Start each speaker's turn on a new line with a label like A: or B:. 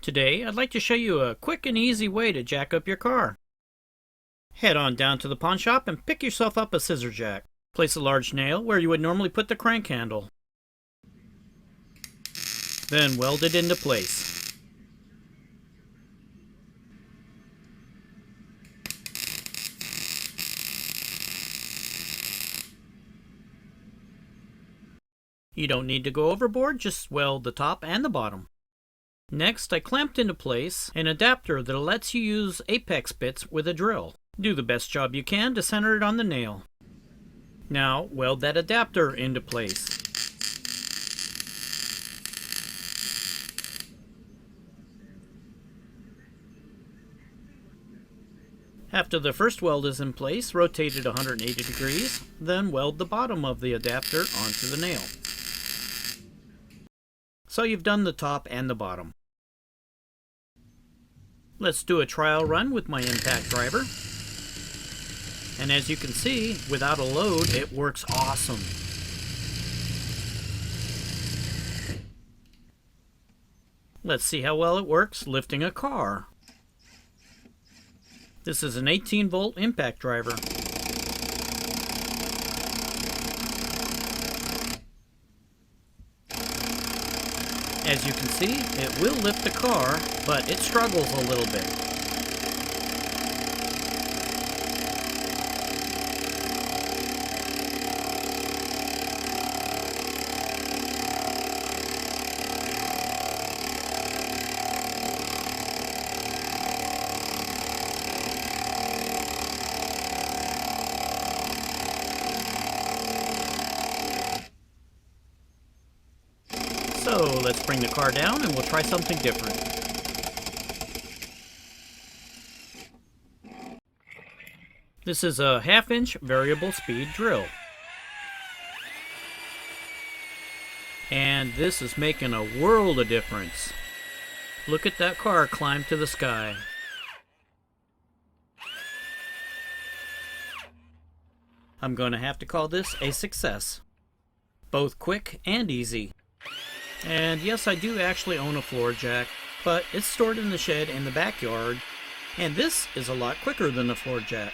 A: Today, I'd like to show you a quick and easy way to jack up your car. Head on down to the pawn shop and pick yourself up a scissor jack. Place a large nail where you would normally put the crank handle. Then weld it into place. You don't need to go overboard, just weld the top and the bottom. Next, I clamped into place an adapter that lets you use apex bits with a drill. Do the best job you can to center it on the nail. Now, weld that adapter into place. After the first weld is in place, rotate it 180 degrees, then weld the bottom of the adapter onto the nail. So you've done the top and the bottom. Let's do a trial run with my impact driver. And as you can see, without a load, it works awesome. Let's see how well it works lifting a car. This is an 18-volt impact driver. As you can see, it will lift the car, but it struggles a little bit. So let's bring the car down and we'll try something different. This is a 1/2-inch variable speed drill. And this is making a world of difference. Look at that car climb to the sky. I'm going to have to call this a success. Both quick and easy. And yes, I do actually own a floor jack, but it's stored in the shed in the backyard, and this is a lot quicker than the floor jack.